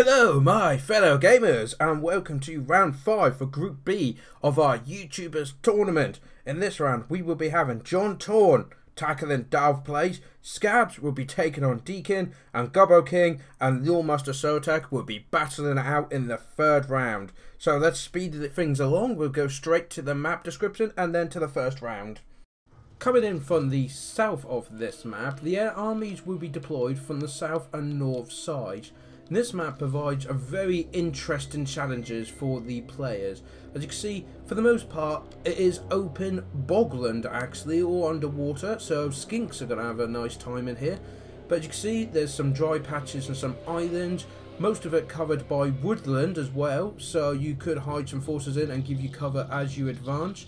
Hello my fellow gamers and welcome to round 5 for Group B of our YouTubers tournament. In this round we will be having John Torn tackling DahvPlays, Skabs will be taking on Deacon, and Gobbo King and Loremaster of Sotek will be battling it out in the third round. So let's speed things along, we'll go straight to the map description and then to the first round. Coming in from the south of this map, the air armies will be deployed from the south and north sides. This map provides a very interesting challenges for the players. As you can see, for the most part, it is open bogland actually, or underwater, so skinks are going to have a nice time in here. But as you can see, there's some dry patches and some islands, most of it covered by woodland as well, so you could hide some forces in and give you cover as you advance.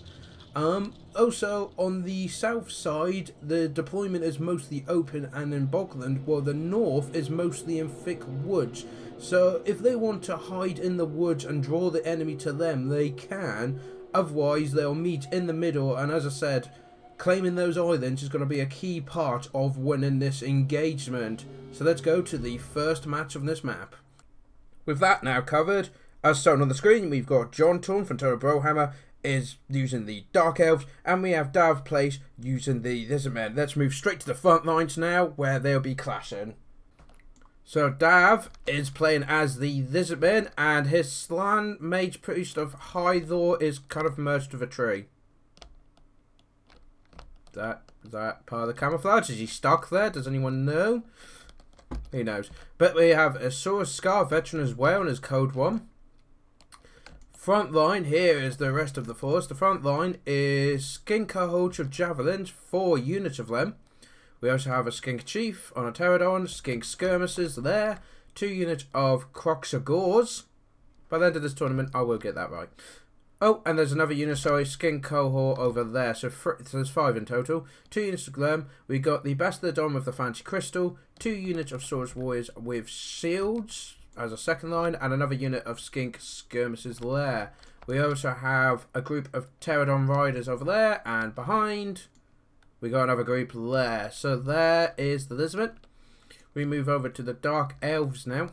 Also, on the south side, the deployment is mostly open and in bogland, while the north is mostly in thick woods. So if they want to hide in the woods and draw the enemy to them, they can. Otherwise, they'll meet in the middle, and as I said, claiming those islands is going to be a key part of winning this engagement. So let's go to the first match of this map. With that now covered, as shown on the screen, we've got John Torn from Brohammer is using the Dark Elves, and we have DahvPlays using the Lizardmen. Let's move straight to the front lines now, where they'll be clashing. So Dav is playing as the Lizardmen, and his Slan Mage Priest of Hythor is kind of merged with a tree. That part of the camouflage? Is he stuck there? Does anyone know? Who knows? But we have a Saurus Scar veteran as well, and his code 1. Front line here is the rest of the force. The front line is Skink cohorts of javelins, 4 units of them. We also have a Skink chief on a pterodon, Skink skirmishers there, 2 units of Croxagores. By the end of this tournament, I will get that right. Oh, and there's another unit, sorry, Skink cohort over there. So there's 5 in total. 2 units of them. We got the Bastardon with the fancy crystal, 2 units of Saurus warriors with shields as a second line, and another unit of Skink skirmishers there. We also have a group of pterodon riders over there, and behind we got another group there. So there is the Lizardmen. We move over to the Dark Elves now.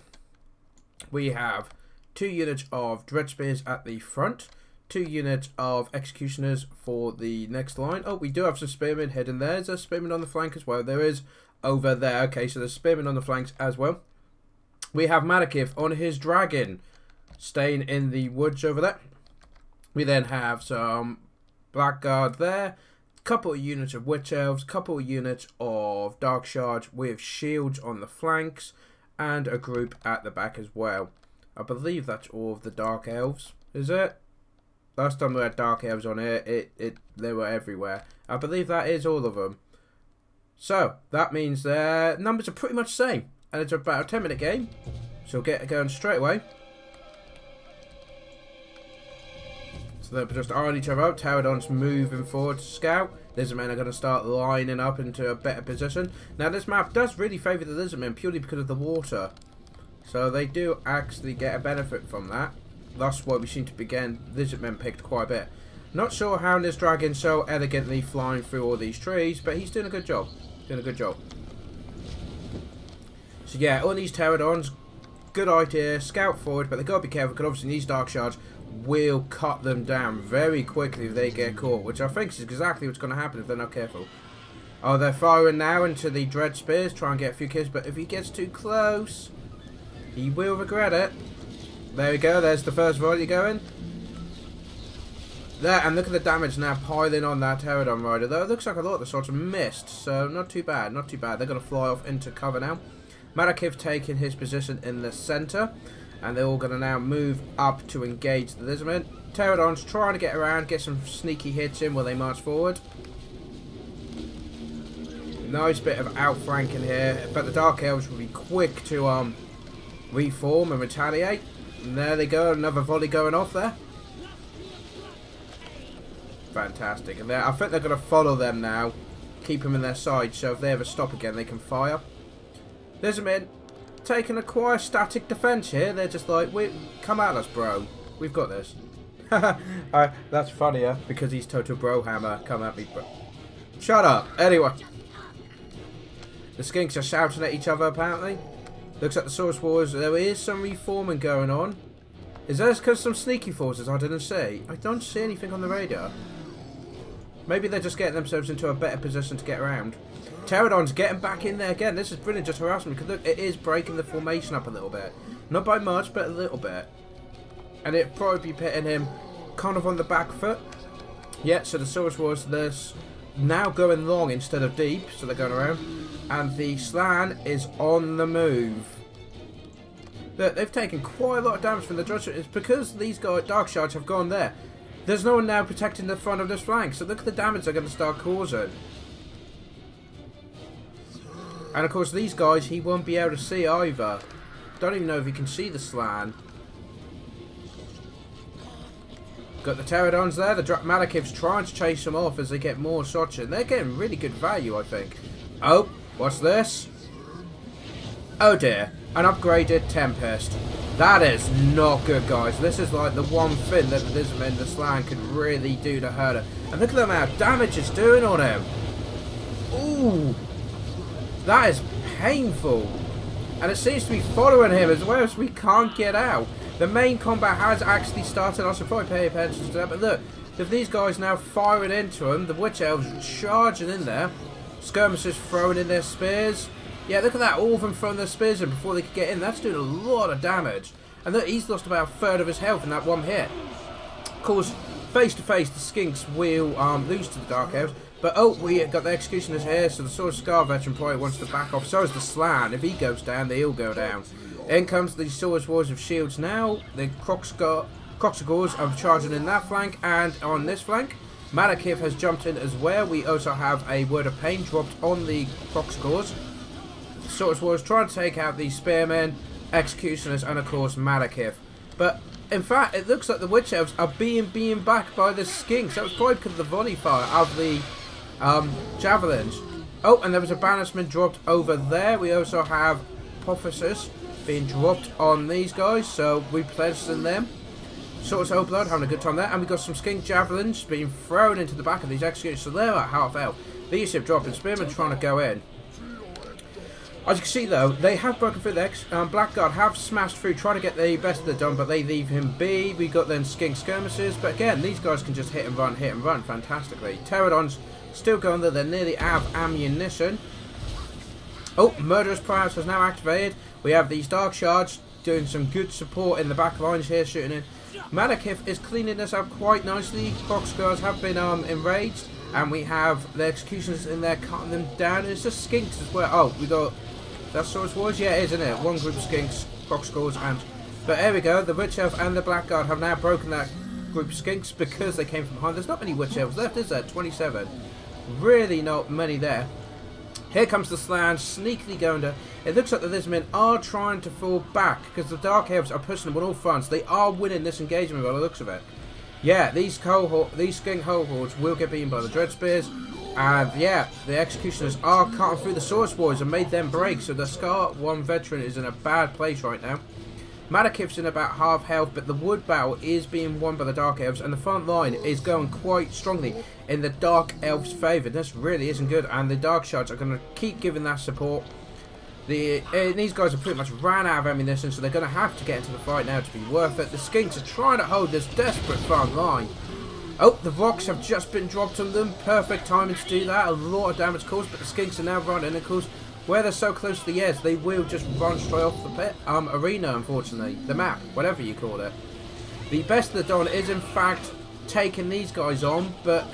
We have 2 units of Dread Spears at the front, 2 units of Executioners for the next line. Oh, we do have some Spearmen hidden there. There's a Spearman on the flank as well. There is over there. Okay, so there's Spearmen on the flanks as well. We have Malekith on his dragon, staying in the woods over there. We then have some Blackguard there, couple of units of Witch Elves, couple of units of Dark Shards with shields on the flanks, and a group at the back as well. I believe that's all of the Dark Elves, is it? Last time we had Dark Elves on here, they were everywhere. I believe that is all of them. So, that means their numbers are pretty much the same. And it's about a 10-minute game, so we'll get it going straight away. So they're just eyeing each other up. Pterodon's moving forward to scout. Lizardmen are going to start lining up into a better position. Now this map does really favour the Lizardmen purely because of the water. So they do actually get a benefit from that. That's why we seem to be getting Lizardmen picked quite a bit. Not sure how this dragon's so elegantly flying through all these trees, but he's doing a good job. Doing a good job. So yeah, all these pterodons, good idea, scout forward, but they've got to be careful because obviously these Dark Shards will cut them down very quickly if they get caught, which I think is exactly what's going to happen if they're not careful. Oh, they're firing now into the Dread Spears, try and get a few kills, but if he gets too close, he will regret it. There we go, there's the first volley going. There, and look at the damage now piling on that pterodon rider, though it looks like a lot of the sorts of missed, so not too bad, not too bad. They're going to fly off into cover now. Malekith taking his position in the centre, and they're all going to now move up to engage the Lizardmen. Pterodon's trying to get around, get some sneaky hits in while they march forward. Nice bit of outflanking here, but the Dark Elves will be quick to reform and retaliate. And there they go, another volley going off there. Fantastic, and I think they're going to follow them now, keep them in their side, so if they ever stop again they can fire. Lizardmen taking a quiet static defense here. They're just like, come at us, bro. We've got this. That's funnier because he's total Brohammer. Come at me, bro. Shut up. Anyway. The skinks are shouting at each other, apparently. Looks like the Source Wars, there is some reforming going on. Is that because some sneaky forces I didn't see? I don't see anything on the radar. Maybe they're just getting themselves into a better position to get around. Pterodon's getting back in there again. This is brilliant, just harassment, because look, it is breaking the formation up a little bit. Not by much, but a little bit. And it'd probably be pitting him kind of on the back foot. Yeah, so the Source Wars, this now going long instead of deep, so they're going around. And the Slan is on the move. Look, they've taken quite a lot of damage from the Judge. It's because these guys, Dark Shards, have gone there. There's no one now protecting the front of this flank, so look at the damage they're going to start causing. And of course these guys he won't be able to see either. Don't even know if he can see the Slan. Got the Pterodons there. The Malekith's trying to chase them off as they get more shots in. They're getting really good value, I think. Oh, what's this? Oh dear, an upgraded Tempest. That is not good, guys. This is like the one thing that the Slan could really do to hurt him. And look at the amount of damage it's doing on him. Ooh, that is painful. And it seems to be following him as well, so we can't get out. The main combat has actually started. I should probably pay attention to that. But look, if these guys now firing into him, the Witch Elves charging in there. Skirmishers throwing in their spears. Yeah, look at that. All of them throwing their spears in before they could get in. That's doing a lot of damage. And look, he's lost about a third of his health in that one hit. Of course, face to face, the Skinks will lose to the Dark Elves. But oh, we got the Executioners here, so the Sword Scar veteran probably wants to back off. So is the Slan. If he goes down, they all go down. In comes the Swords Wars of Shields now. The Croxagors are charging in that flank, and on this flank, Malekith has jumped in as well. We also have a Word of Pain dropped on the Croxagors. Swords Wars trying to take out the Spearmen, Executioners, and of course Malekith. But in fact, it looks like the Witch Elves are being backed by the Skinks. That was probably because of the volley fire of the javelins. Oh, and there was a banishment dropped over there. We also have Apotheosis being dropped on these guys, so we pledged in them. Swords of Blood having a good time there, and we got some Skink javelins being thrown into the back of these Executors, so they're at half health. These have dropped, and Spearmen trying to go in. As you can see though, they have broken through the Blackguard have smashed through, trying to get the best of the done, but they leave him be. We got then Skink skirmishers, but again, these guys can just hit and run fantastically. Pterodons still going there, they're nearly out of ammunition. Oh, Murderous Prowess has now activated. We have these Dark Shards doing some good support in the back lines here, shooting in. Malekith is cleaning this up quite nicely. Croxagors have been enraged, and we have the Executioners in there cutting them down. It's just Skinks as well. Oh, we got that Swords Wars? Yeah, it is, isn't it? One group of Skinks, Croxagors, and... But there we go, the Witch Elf and the Blackguard have now broken that group of Skinks because they came from behind. There's not many Witch Elves left, is there? 27. Really not many there. Here comes the Slan, sneakily going to... It looks like the Lizmen are trying to fall back because the Dark Elves are pushing them on all fronts. They are winning this engagement by the looks of it. Yeah, these Skink cohorts will get beaten by the Dread Spears. And yeah, the Executioners are cutting through the Swords Wars and made them break. So the Scar 1 veteran is in a bad place right now. Malekith's in about half health, but the wood battle is being won by the Dark Elves, and the front line is going quite strongly in the Dark Elves' favour. This really isn't good, and the Dark Shards are going to keep giving that support. These guys have pretty much ran out of ammunition, so they're going to have to get into the fight now to be worth it. The Skinks are trying to hold this desperate front line. Oh, the rocks have just been dropped on them. Perfect timing to do that. A lot of damage caused, but the Skinks are now running, and of course, where they're so close to the edge, they will just run straight off the arena, unfortunately. The map, whatever you call it. The best of the dawn is, in fact, taking these guys on, but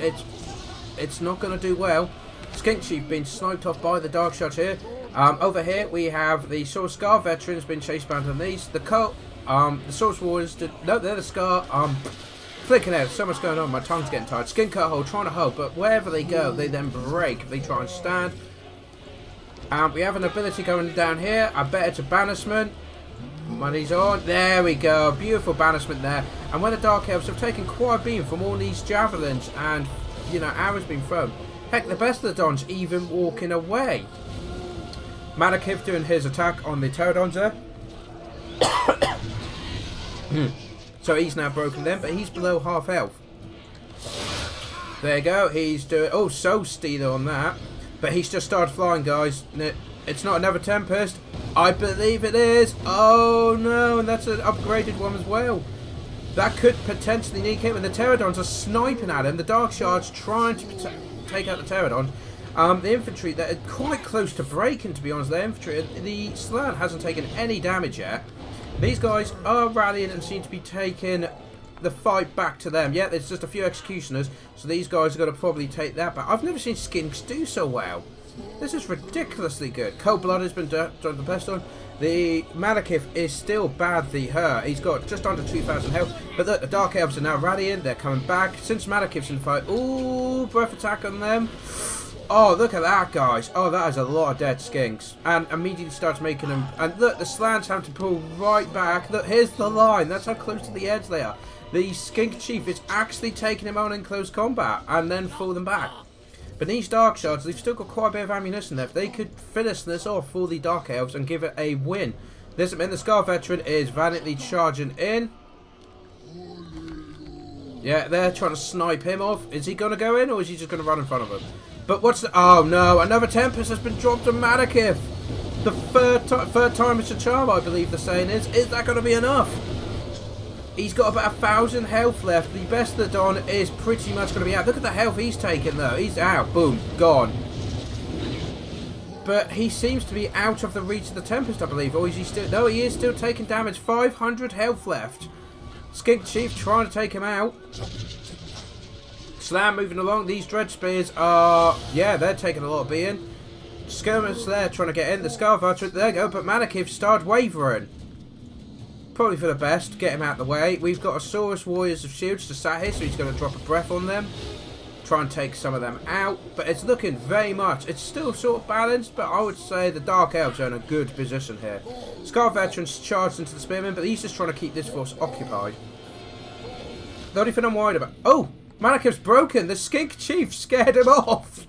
it's not going to do well. Skink Chief being sniped off by the Dark Shot here. Over here, we have the Sword Scar veterans being chased down on these. The Swords Warriors, no, they're the Scar, flicking out, so much going on, my tongue's getting tired. Skin cut hold, trying to hold, but wherever they go, they then break if they try and stand. We have an ability going down here. I bet it's a banishment. Money's on. There we go. Beautiful banishment there. And when the Dark Elves have taken quite a beam from all these javelins and, you know, arrows being thrown. Heck, the best of the Dons even walking away. Malekith doing his attack on the Pterodons there. So he's now broken them, but he's below half health. There you go. He's doing... Oh, so stealer on that. But he's just started flying, guys. It's not another Tempest. I believe it is. Oh no, and that's an upgraded one as well. That could potentially nick him, and the Pterodons are sniping at him. The Dark Shards trying to take out the Pterodon. The infantry, they're quite close to breaking, to be honest. The infantry, the Slan hasn't taken any damage yet. These guys are rallying and seem to be taking the fight back to them. Yeah, there's just a few executioners, so these guys are going to probably take that back. I've never seen Skinks do so well. This is ridiculously good. Cold Blood has been done the best on. The Malekith is still badly hurt. He's got just under 2,000 health. But look, the Dark Elves are now rallying. They're coming back. Since Malekith's in the fight. Ooh, breath attack on them. Oh, look at that, guys. Oh, that is a lot of dead Skinks. And immediately starts making them. And look, the Slans have to pull right back. Look, here's the line. That's how close to the edge they are. The Skink Chief is actually taking him on in close combat. And then pull them back. But these Dark Shards, they've still got quite a bit of ammunition left. They could finish this off for the Dark Elves and give it a win. This means the Scar Veteran is valiantly charging in. Yeah, they're trying to snipe him off. Is he going to go in, or is he just going to run in front of him? But what's the... Oh, no. Another Tempest has been dropped on Malekith. The third time it's a charm, I believe the saying is. Is that going to be enough? He's got about 1,000 health left. The best of the Don is pretty much going to be out. Look at the health he's taken, though. He's out. Boom. Gone. But he seems to be out of the reach of the Tempest, I believe. Or is he still... No, he is still taking damage. 500 health left. Skink Chief trying to take him out. Slam moving along. These Dread Spears are... Yeah, they're taking a lot of beating. Skirmish there trying to get in. The Scar Veteran. There you go. But Malekith started wavering. Probably for the best, get him out of the way. We've got Asaurus Warriors of Shields to sat here, so he's going to drop a breath on them. Try and take some of them out. But it's looking very much, it's still sort of balanced, but I would say the Dark Elves are in a good position here. Scar Veterans charged into the Spearmen, but he's just trying to keep this force occupied. The only thing I'm worried about... Oh! Malekith's broken! The Skink Chief scared him off!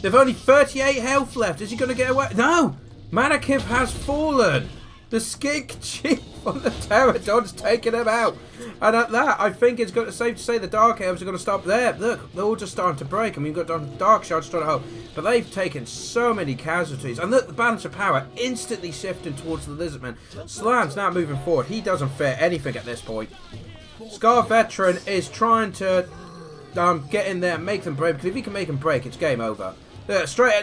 They've only 38 health left. Is he going to get away? No! Malekith has fallen! The Skink Chief on the Pterodon's taking him out. And at that, I think it's safe to say the Dark Elves are going to stop there. Look, they're all just starting to break. I mean, you've got Dark Shards trying to hold. But they've taken so many casualties. And look, the balance of power instantly shifting towards the Lizardman. Slan's now moving forward. He doesn't fear anything at this point. Scar Veteran is trying to get in there and make them break. Because if he can make them break, it's game over. Straight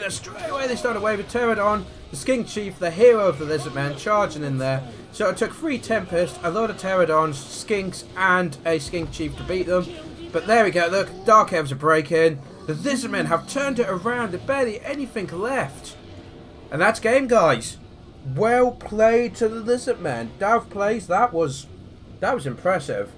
away they start away with Pterodon. The Skink Chief, the hero of the Lizardman, charging in there. So it took 3 Tempests, a lot of Pterodons, Skinks, and a Skink Chief to beat them. But there we go, look, Dark Elves are breaking. The Lizardmen have turned it around, there's barely anything left. And that's game, guys. Well played to the Lizardmen. DahvPlays, that was impressive.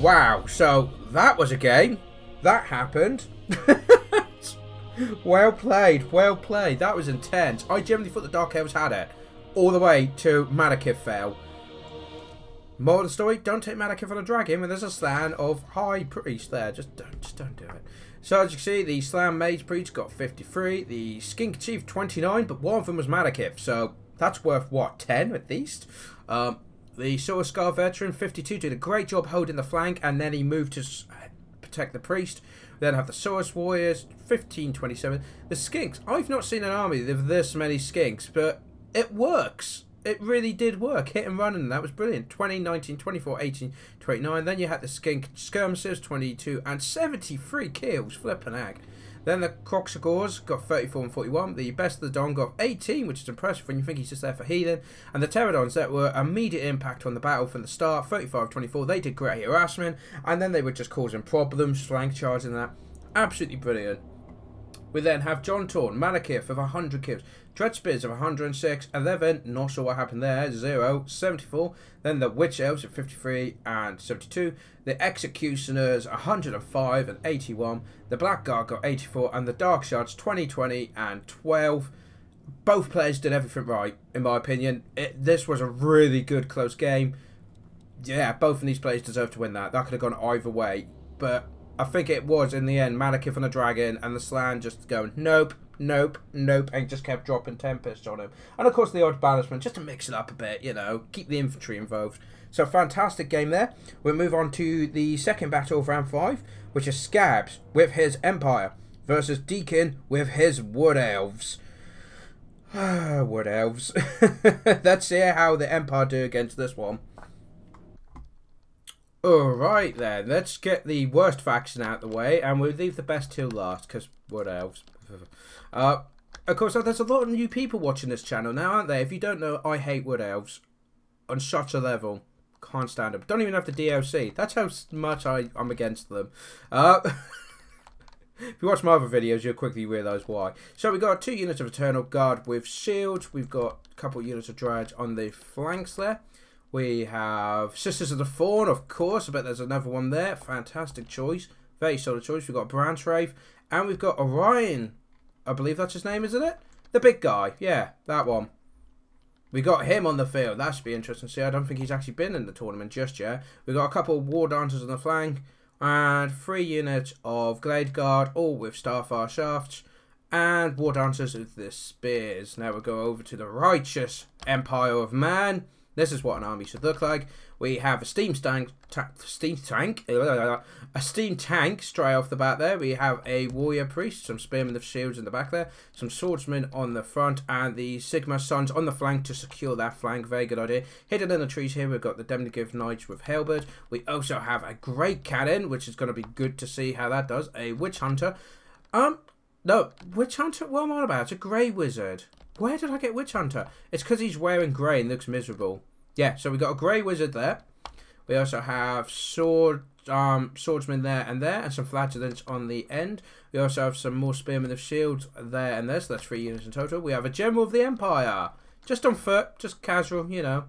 Wow, so that was a game. That happened. Well played, well played. That was intense. I generally thought the Dark Elves had it. All the way to Malekith fell. More of the story, don't take Malekith on a dragon when there's a Slan of High Priest there. Just don't do it. So as you can see, the Slan Mage Priest got 53. The Skink Chief 29, but one of them was Malekith. So that's worth, what, 10 at least? The Sword Scar Veteran, 52, did a great job holding the flank, and then he moved to protect the Priest. We then have the Saurus Warriors, 1527. The Skinks, I've not seen an army with this many Skinks, but it works. It really did work. Hit and run, and that was brilliant. 20, 19, 24, 18, 29. Then you had the Skink Skirmishers, 22, and 73 kills. Flippin' heck. Then the Croxagores got 34 and 41. The Best of the Don got 18, which is impressive when you think he's just there for healing. And the Pterodons that were immediate impact on the battle from the start, 35-24. They did great harassment, and then they were just causing problems, flank charging that. Absolutely brilliant. We then have John Torn, Malekith of 100 kills, Dread Spears of 106, 11, not sure what happened there, 0, 74, then the Witch Elves at 53 and 72, the Executioners 105 and 81, the Blackguard got 84, and the Dark Shards 20, 20 and 12. Both players did everything right, in my opinion. This was a really good close game. Yeah, both of these players deserve to win that. That could have gone either way, but I think it was, in the end, Malekith on a dragon and the Slan just going, nope, nope, nope, and just kept dropping Tempest on him. And of course the odd balancement, just to mix it up a bit, you know, keep the infantry involved. So fantastic game there. We'll move on to the second battle of round 5, which is Skabs with his Empire versus Deacon with his Wood Elves. Wood Elves. Let's see how the Empire do against this one. Alright then, let's get the worst faction out of the way, and we'll leave the best till last, because Wood Elves. Of course, there's a lot of new people watching this channel now, aren't there? If you don't know, I hate Wood Elves. On such a level. Can't stand them. Don't even have the DLC. That's how much I'm against them. If you watch my other videos, you'll quickly realise why. So we've got 2 units of Eternal Guard with shields. We've got a couple of units of Dredge on the flanks there. We have Sisters of the Fawn, of course. I bet there's another one there. Fantastic choice. Very solid choice. We've got Branch Wraith. And we've got Orion. I believe that's his name, isn't it? The big guy. Yeah, that one. We got him on the field. That should be interesting to see. I don't think he's actually been in the tournament just yet. We've got a couple of War Dancers on the flank. And 3 units of Glade Guard, all with Starfire Shafts. And War Dancers with the Spears. Now we'll go over to the Righteous Empire of Man. This is what an army should look like. We have a steam tank straight off the bat there. We have a warrior priest, some spearmen of shields in the back there, some swordsmen on the front, and the Sigma Sons on the flank to secure that flank. Very good idea. Hidden in the trees here, we've got the Demigryph Knights with Halberd. We also have a great cannon, which is going to be good to see how that does. A Witch Hunter. No, Witch Hunter? What am I on about? It's a Grey Wizard. Where did I get Witch Hunter? It's because he's wearing grey and looks miserable. Yeah, so we got a Grey Wizard there. We also have swordsmen there, and some flagellants on the end. We also have some more spearmen of shields there and there, so that's 3 units in total. We have a General of the Empire. Just on foot, just casual, you know.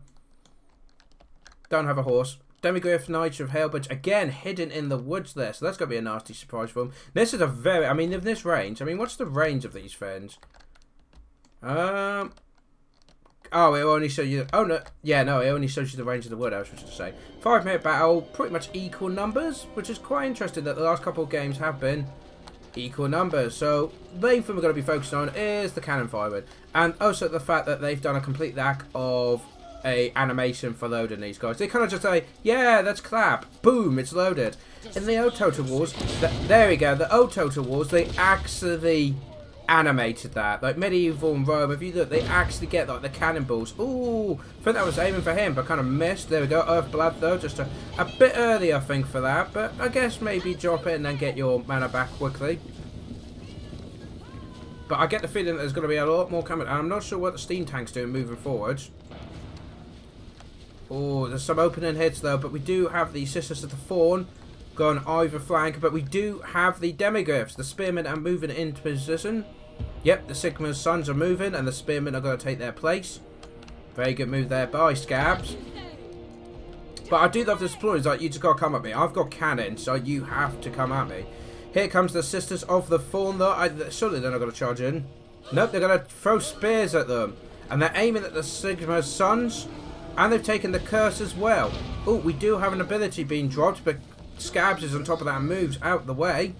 Don't have a horse. Demigryph Knights of Halberds, again, hidden in the woods there, so that's going to be a nasty surprise for them. This is a very, I mean, in this range, I mean, what's the range of these friends? Oh, it only shows you... Oh, no. Yeah, no, it only shows you the range of the Wood Elves, which is to say. 5-minute battle, pretty much equal numbers, which is quite interesting that the last couple of games have been equal numbers. So, the main thing we're going to be focusing on is the cannon firing. And also the fact that they've done a complete lack of a animation for loading these guys. They kind of just say, yeah, let's clap. Boom, it's loaded. In the old Total Wars, there we go, the old Total Wars, they actually... animated that, like medieval and Rome. If you look, they actually get like the cannonballs. Ooh, I think that was aiming for him, but kind of missed. There we go. Earth Blood though, just a bit early, I think, for that. But I guess maybe drop it and then get your mana back quickly. But I get the feeling that there's going to be a lot more coming. And I'm not sure what the steam tank's doing moving forwards. Oh, there's some opening hits though, but we do have the Sisters of the Fawn going either flank, but we do have the Demigryphs. The Spearmen are moving into position. Yep, the Sigma's Sons are moving, and the Spearmen are going to take their place. Very good move there by Skabs. But I do love the explosions, like, you just got to come at me. I've got cannon, so you have to come at me. Here comes the Sisters of the Fawn, though. Surely they're not going to charge in. Nope, they're going to throw spears at them. And they're aiming at the Sigma's Sons. And they've taken the curse as well. Oh, we do have an ability being dropped, but Skabs is on top of that and moves out the way.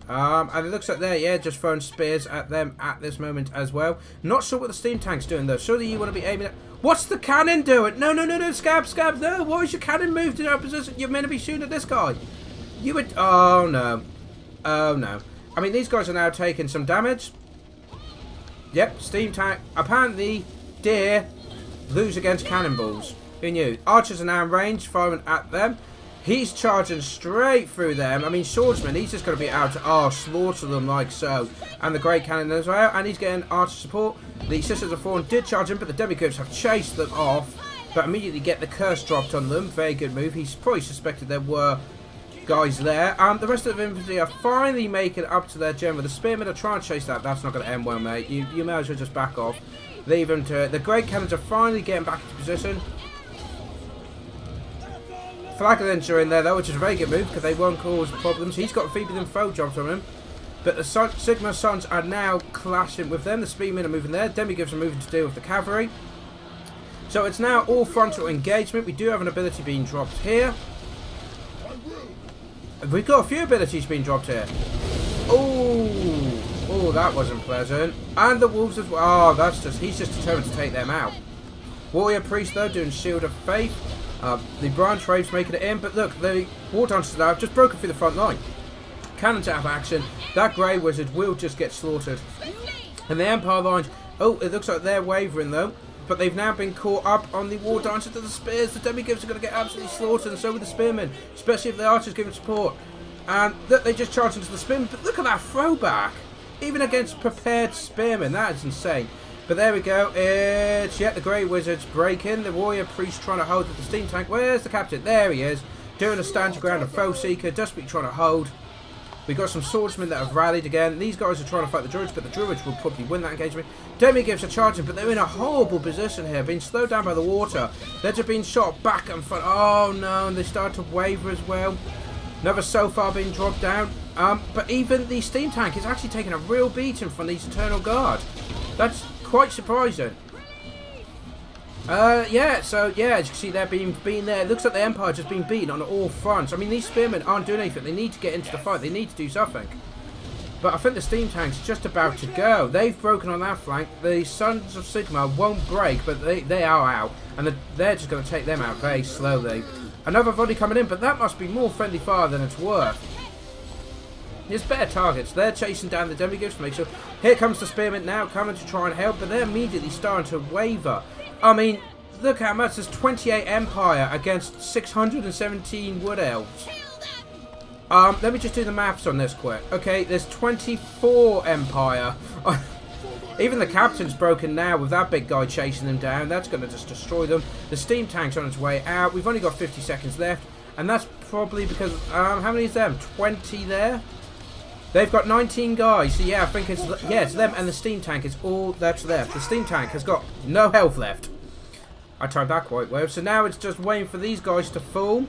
And it looks like they're, yeah, just throwing spears at them at this moment as well. Not sure what the steam tank's doing, though. Surely you want to be aiming at... What's the cannon doing? No, Skabs, no. Why is your cannon moved in our position? You're meant to be shooting at this guy. You would... Oh, no. Oh, no. I mean, these guys are now taking some damage. Yep, steam tank. Apparently, deer lose against cannonballs. Who knew? Archers are now in range, firing at them. He's charging straight through them. I mean, swordsman, he's just going to be out to slaughter them like so. And the great cannon as well. And he's getting archer support. The Sisters of Fawn did charge him, but the Demigryphs have chased them off. But immediately get the curse dropped on them. Very good move. He's probably suspected there were guys there. The rest of the infantry are finally making up to their general. The spearmen are trying to chase that. That's not going to end well, mate. You may as well just back off. Leave them to it. The great cannons are finally getting back into position. Flagellants are in there though, which is a very good move because they won't cause problems. He's got a feeble and throw jobs on him. But the Sigma Sons are now clashing with them. The Spearmen are moving there. Demigryphs are moving to deal with the cavalry. So it's now all frontal engagement. We do have an ability being dropped here. We've got a few abilities being dropped here. Oh, Oh, that wasn't pleasant. And the wolves as well. Oh, that's just, he's just determined to take them out. Warrior Priest, though, doing Shield of Faith. The Branch Waves making it in. But look, the War Dancers now have just broken through the front line. Cannons out of action. That Grey Wizard will just get slaughtered. And the Empire lines, oh, it looks like they're wavering, though. But they've now been caught up on the War Dancers to the Spears. The Demigifs are going to get absolutely slaughtered, and so with the Spearmen. Especially if the Archers give them support. And look, they just charge into the Spearmen. But look at that throwback. Even against prepared Spearmen. That is insane. But there we go. It's yet the Grey Wizards breaking. The Warrior Priest trying to hold with the Steam Tank. Where's the Captain? There he is. Doing a stand your ground of Foe Seeker. Desperately trying to hold. We've got some swordsmen that have rallied again. These guys are trying to fight the druids, but the druids will probably win that engagement. Demigifs are charging, but they're in a horrible position here. Being slowed down by the water. They're just being shot back and front. Oh no, and they start to waver as well. Another so far being dropped down. But even the steam tank is actually taking a real beating from these Eternal Guard. That's quite surprising. Yeah, so yeah, as you can see, they're being beaten there. It looks like the Empire just being beaten on all fronts. I mean, these spearmen aren't doing anything. They need to get into the fight. They need to do something. But I think the steam tank's just about to go. They've broken on that flank. The Sons of Sigma won't break, but they are out. And they're just going to take them out very slowly. Another volley coming in, but that must be more friendly fire than it's worth. There's better targets. They're chasing down the Demigifs to make sure. Here comes the Spearmen now, coming to try and help, but they're immediately starting to waver. I mean, look how much. There's 28 Empire against 617 Wood Elves. Let me just do the maths on this quick. Okay, there's 24 Empire. Even the Captain's broken now with that big guy chasing them down. That's going to just destroy them. The steam tank's on its way out. We've only got 50 seconds left. And that's probably because, how many is them? 20 there? They've got 19 guys. So yeah, I think it's them, and the steam tank is all that's left. The steam tank has got no health left. I timed that quite well. So now it's just waiting for these guys to fall.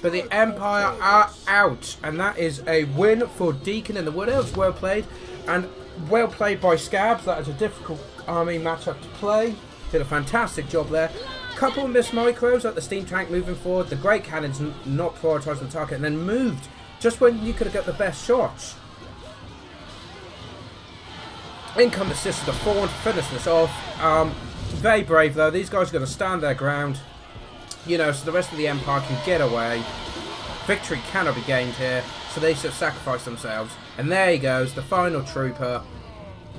But the Empire are out. And that is a win for Deacon and the Wood Elves. Well played. And well played by Skabs. That is a difficult army matchup to play. Did a fantastic job there. Couple of missed micros like the steam tank moving forward. The great cannons not prioritising the target and then moved just when you could have got the best shots. Income assist the Fawn to finish this off. Very brave though. These guys are going to stand their ground. You know, so the rest of the Empire can get away. Victory cannot be gained here. So they should sacrifice themselves. And there he goes, the final trooper.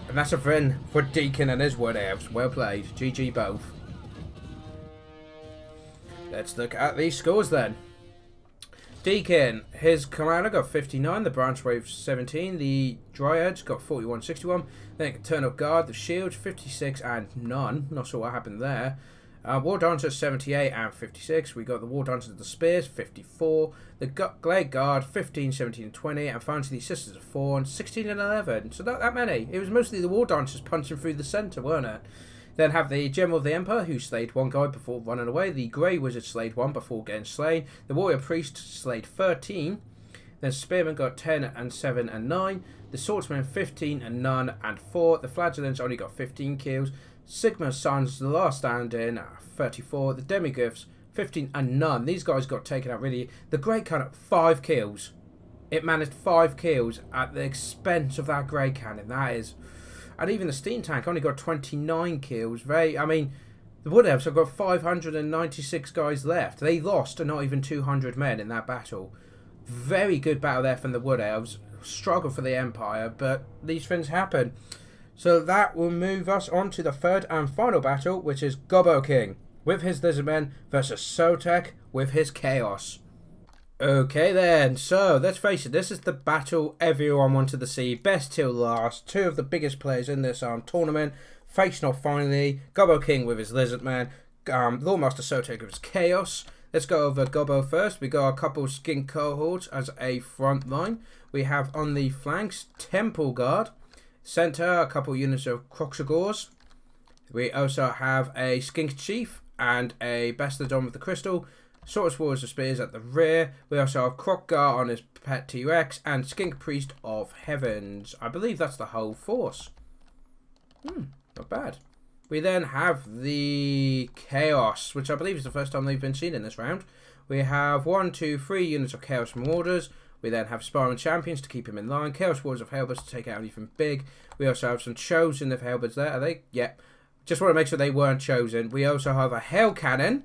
And that's a win for Deacon and his Wood Elves. Well played. GG both. Let's look at these scores then. Deacon, his commander got 59, the Branch Wave 17, the Dryads got 41, 61, then Eternal Guard, the Shields 56 and none, not sure what happened there. War Dancers 78 and 56, we got the War Dancers of the Spears 54, the Glade Guard 15, 17 and 20, and finally the Sisters of Fawn 16 and 11, so not that many. It was mostly the War Dancers punching through the centre, weren't it? Then have the General of the Empire, who slayed one guy before running away. The Grey Wizard slayed one before getting slain. The Warrior Priest slayed 13. Then Spearman got 10 and 7 and 9. The Swordsman 15 and none and 4. The Flagellants only got 15 kills. Sigma's Sons, the last stand in, 34. The Demigifs 15 and none. These guys got taken out really. The Great Cannon, 5 kills. It managed 5 kills at the expense of that Grey Cannon. That is... And even the steam tank only got 29 kills. I mean, the Wood Elves have got 596 guys left. They lost to not even 200 men in that battle. Very good battle there from the Wood Elves. Struggle for the Empire, but these things happen. So that will move us on to the third and final battle, which is Gobbo King with his Lizardmen versus Sotek with his Chaos. Okay then, so let's face it, this is the battle everyone wanted to see. Best till last, two of the biggest players in this tournament, facing off finally. Gobbo King with his Lizardman, Loremaster of Sotek with his Chaos. Let's go over Gobbo first. We got a couple skink cohorts as a front line. We have on the flanks Temple Guard, centre a couple units of Croxagors. We also have a Skink Chief and a Bastardon with the Crystal. Swords, Warriors of Spears at the rear. We also have Crockgar on his pet T-Rex and Skink Priest of Heavens. I believe that's the whole force. Not bad. We then have the Chaos, which I believe is the first time they've been seen in this round. We have 1, 2, 3 units of Chaos Marauders, We then have Sparring Champions to keep him in line. Chaos Warriors of Halberds to take out anything big. We also have some Chosen of Halberds there. Are they? Yeah. Just want to make sure they weren't chosen. We also have a Hail Cannon.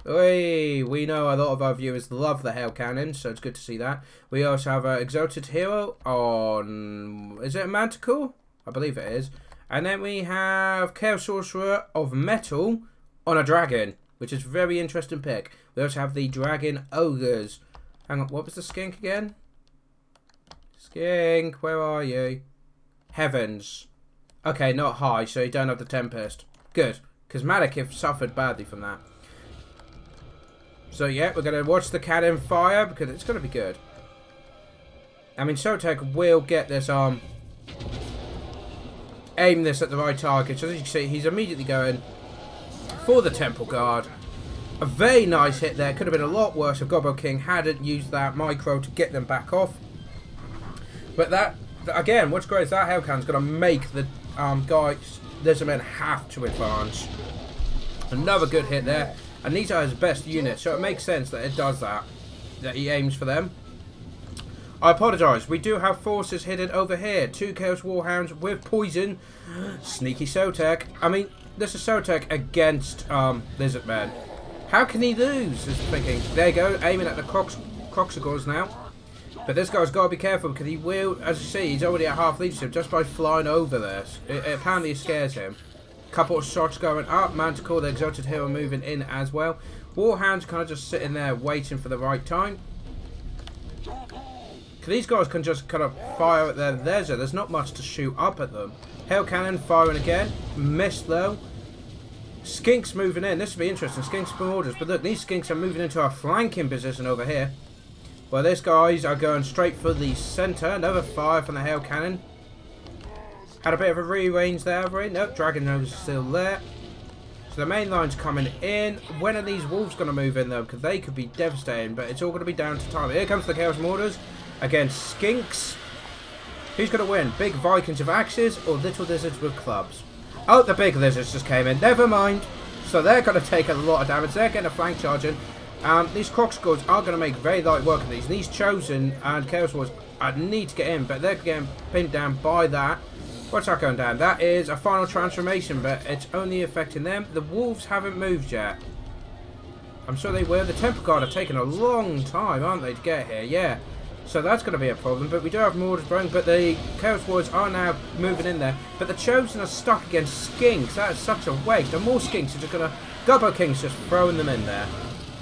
Oi, we know a lot of our viewers love the Hail Cannon, so it's good to see that. We also have an Exalted Hero on... Is it a Manticore? I believe it is. And then we have Chaos Sorcerer of Metal on a Dragon, which is a very interesting pick. We also have the Dragon Ogres. Hang on, what was the skink again? Skink, where are you? Heavens. Okay, not high, so you don't have the Tempest. Good, because Malekith suffered badly from that. So yeah, we're going to watch the cannon fire, because it's going to be good. I mean, Sotek will get this aim this at the right target. So as you can see, he's immediately going for the Temple Guard. A very nice hit there. Could have been a lot worse if Gobbo King hadn't used that micro to get them back off. But that, again, what's great is that Hail Cannon's going to make the guys, Lizardmen have to advance. Another good hit there. And these are his best units, so it makes sense that it does that. That he aims for them. I apologise. We do have forces hidden over here. 2 Chaos Warhounds with poison. Sneaky Sotek. I mean, this is Sotek against Lizardmen. How can he lose? Is thinking. There you go, aiming at the Croxagors now. But this guy's got to be careful because he will, as you see, he's already at half leadership just by flying over this. It apparently scares him. Couple of shots going up. Manticore, the Exalted Hero, moving in as well. Warhounds kind of just sitting there waiting for the right time. These guys can just kind of fire at their laser. There's not much to shoot up at them. Hail Cannon firing again. Missed though. Skinks moving in. This will be interesting. Skinks for orders. But look, these Skinks are moving into a flanking position over here. Well, these guys are going straight for the centre. Another fire from the Hail Cannon. Had a bit of a rearrange there, right? Nope, Dragon Nose is still there. So the main line's coming in. When are these Wolves going to move in though? Because they could be devastating. But it's all going to be down to time. Here comes the Chaos Mortars against Skinks. Who's going to win? Big Vikings with axes or little lizards with clubs? Oh, the big lizards just came in. Never mind. So they're going to take a lot of damage. They're getting a flank charge in. These Croxagors are going to make very light work of these. These Chosen and Chaos Wars need to get in, but they're getting pinned down by that. What's that going down? That is a final transformation, but it's only affecting them. The Wolves haven't moved yet. I'm sure they will. The Temple Guard have taken a long time, aren't they, to get here? Yeah. So that's going to be a problem, but we do have Mordors Brewing, but the Chaos Warriors are now moving in there. But the Chosen are stuck against Skinks. That is such a waste. And more Skinks are just going to... Gobbo King's just throwing them in there.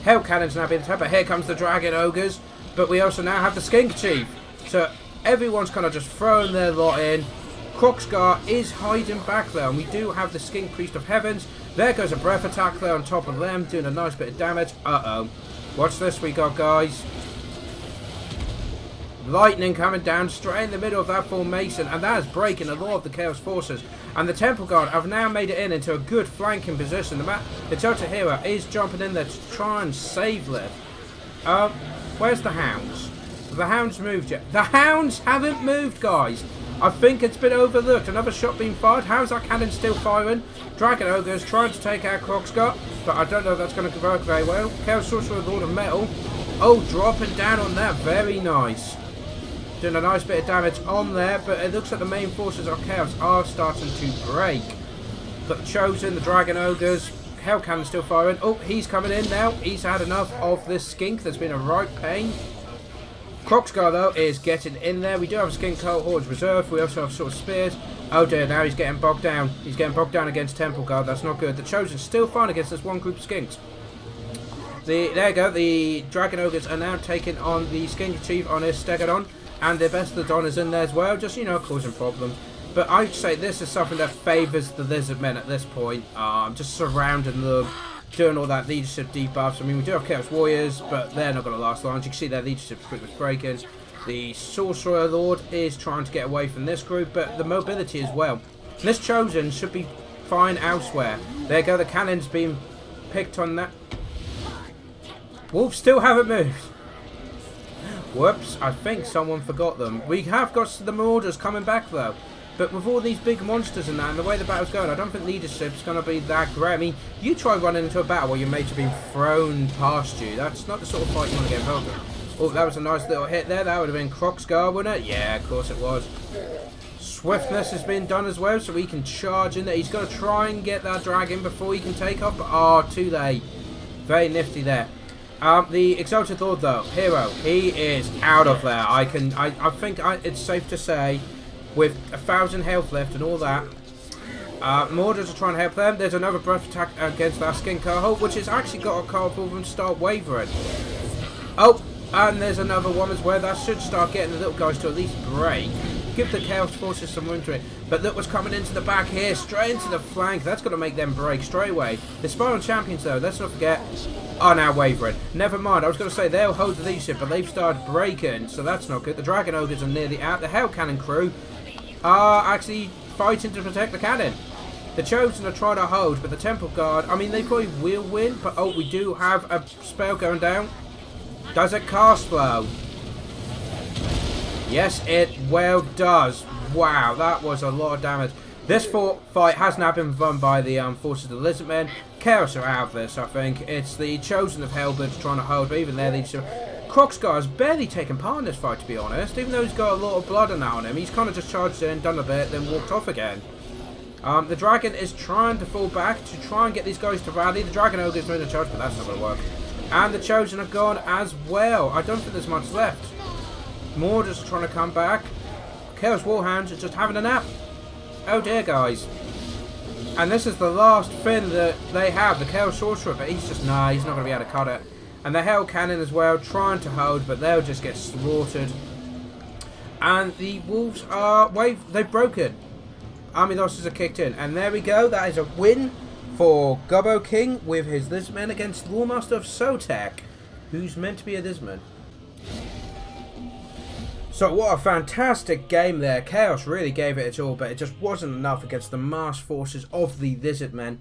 Hail Cannon's now being attacked, but here comes the Dragon Ogres. But we also now have the Skink Chief. So everyone's kind of just throwing their lot in. Croxgar is hiding back there, and we do have the Skink Priest of Heavens. There goes a breath attack there on top of them, doing a nice bit of damage. Uh-oh. Watch this we got, guys. Lightning coming down straight in the middle of that formation, and that is breaking a lot of the Chaos Forces. And the Temple Guard have now made it into a good flanking position. The Total Hero is jumping in there to try and save this. Where's the Hounds? Have the Hounds moved yet? The Hounds haven't moved, guys. I think it's been overlooked. Another shot being fired. How's that cannon still firing? Dragon Ogre is trying to take out Croxgar, but I don't know if that's going to work very well. Chaos Sorcerer with Lord of Metal. Oh, dropping down on that. Very nice. Doing a nice bit of damage on there, but it looks like the main forces of Chaos are starting to break. But the Chosen, the Dragon Ogres, Hail Cannon still firing. Oh, he's coming in now. He's had enough of this Skink. There's been a right pain. Croxgar, though, is getting in there. We do have a Skink Cohorts reserve. We also have sort of spears. Oh dear, now he's getting bogged down. He's getting bogged down against Temple Guard. That's not good. The Chosen still fine against this one group of Skinks. There you go. The Dragon Ogres are now taking on the Skink Chief on his Stegodon. And the Bestodon is in there as well, just, you know, causing problems. But I'd say this is something that favours the Lizardmen at this point. Just surrounding them, doing all that leadership debuffs. I mean, we do have Chaos Warriors, but they're not going to last long. As you can see, their leadership's pretty much breaking. The Sorcerer Lord is trying to get away from this group, but the mobility as well. This Chosen should be fine elsewhere. There you go, the cannon's being picked on that. Wolves still haven't moved. Whoops, I think someone forgot them. We have got the Marauders coming back though. But with all these big monsters and that, and the way the battle's going, I don't think leadership's going to be that great. I mean, you try running into a battle where your mates are being thrown past you. That's not the sort of fight you want to get involved in. Oh, that was a nice little hit there. That would have been Crocsgar, wouldn't it? Yeah, of course it was. Swiftness has been done as well, so he can charge in there. He's got to try and get that dragon before he can take off. But, oh, too late. Very nifty there. The Exalted Lord, though, hero, he is out of there. I think it's safe to say, with 1,000 health left and all that, Mordors are trying to help them. There's another breath attack against that skin cohort, which has actually got a card for them to start wavering. Oh, and there's another one as well. That should start getting the little guys to at least break. Give the Chaos Forces some room to it. But look what's coming into the back here, straight into the flank. That's going to make them break straight away. The Spiral Champions, though, let's not forget, are now wavering. Never mind, I was going to say they'll hold the leadership, but they've started breaking, so that's not good. The Dragon Ogres are nearly out. The Hell Cannon crew are actually fighting to protect the cannon. The Chosen are trying to hold, but the Temple Guard, I mean, they probably will win, but oh, we do have a spell going down. Does it cast flow? Yes, it well does. Wow, that was a lot of damage. This fight has now been won by the forces of the Lizardmen. Chaos are out of this, I think. It's the Chosen of Hellbirds trying to hold, but even there, Crocsgar has barely taken part in this fight, to be honest. Even though he's got a lot of blood on him, he's kind of just charged in, done a bit, then walked off again. The Dragon is trying to fall back to try and get these guys to rally. The Dragon Ogre is in the charge, but that's not going to work. And the Chosen are gone as well. I don't think there's much left. Mordors are trying to come back. Chaos Warhounds are just having a nap. Oh dear, guys. And this is the last thing that they have, the Chaos Sorcerer, but he's just, nah, he's not going to be able to cut it. And the Hell Cannon as well, trying to hold, but they'll just get slaughtered. And the Wolves are, they've broken. Army losses are kicked in. And there we go, that is a win for Gobbo King with his Lizardmen against Loremaster of Sotek, who's meant to be a Lizardman. So what a fantastic game there. Chaos really gave it its all, but it just wasn't enough against the mass forces of the Lizardmen.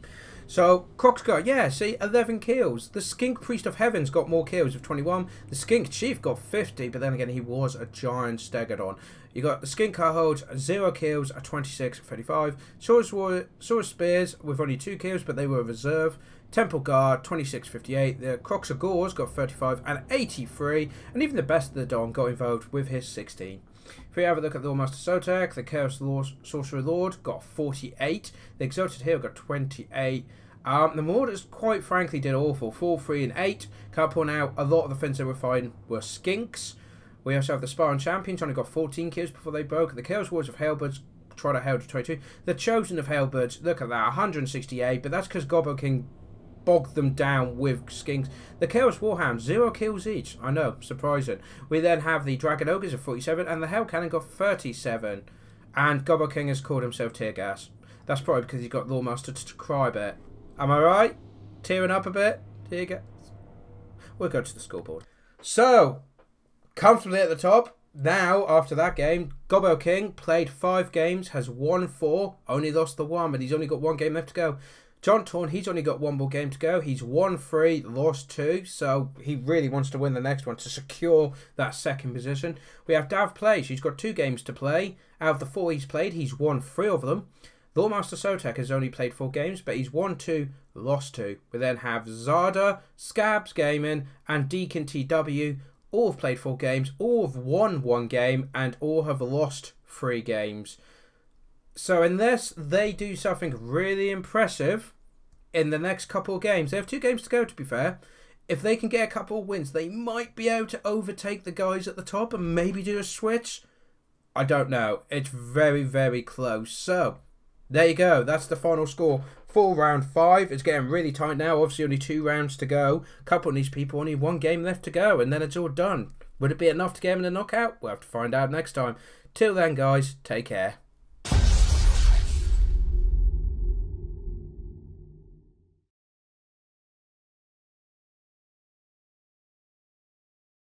So, Crocsgar, yeah, see, 11 kills. The Skink Priest of Heavens got more kills with 21. The Skink Chief got 50, but then again, he was a giant Stegodon. You got the Skink Cohorts, 0 kills, a 26, 35. Saurus Spears with only 2 kills, but they were a reserve. Temple Guard, 26, 58. The Crocsgar got 35 and 83. And even the Best of the Dawn got involved with his 16. If we have a look at the Loremaster Sotek, the Chaos Sorcerer Lord got 48. The Exalted Hero got 28. The Mordors, quite frankly, did awful. 4, 3, and 8. Can't point out a lot of the things they were fighting were skinks. We also have the Sparring Champions, only got 14 kills before they broke. The Chaos Warriors of Hellbirds tried to hold to 22. The Chosen of Hellbirds, look at that, 168. But that's because Gobbo King bogged them down with skinks. The Chaos Warhounds, 0 kills each. I know, surprising. We then have the Dragon Ogres of 47, and the Hell Cannon got 37. And Gobbo King has called himself Tear Gas. That's probably because he got Loremaster to cry a bit. Am I right? Tearing up a bit? Tear Gas? We'll go to the scoreboard. So, comfortably at the top. Now, after that game, Gobbo King played 5 games, has won 4, only lost the 1, but he's only got 1 game left to go. John Torn, he's only got 1 more game to go. He's won 3, lost 2, so he really wants to win the next one to secure that 2nd position. We have DahvPlays, he's got 2 games to play. Out of the 4 he's played, he's won 3 of them. Loremaster Sotek has only played 4 games, but he's won 2, lost 2. We then have Zardar, Skabs Gaming, and DeaconTW. All have played 4 games, all have won 1 game, and all have lost 3 games. So unless they do something really impressive in the next couple of games, they have 2 games to go, to be fair. If they can get a couple of wins, they might be able to overtake the guys at the top and maybe do a switch. I don't know. It's very, very close. So, there you go. That's the final score for round 5. It's getting really tight now. Obviously, only 2 rounds to go. A couple of these people, only 1 game left to go, and then it's all done. Would it be enough to get them in a knockout? We'll have to find out next time. Till then, guys, take care.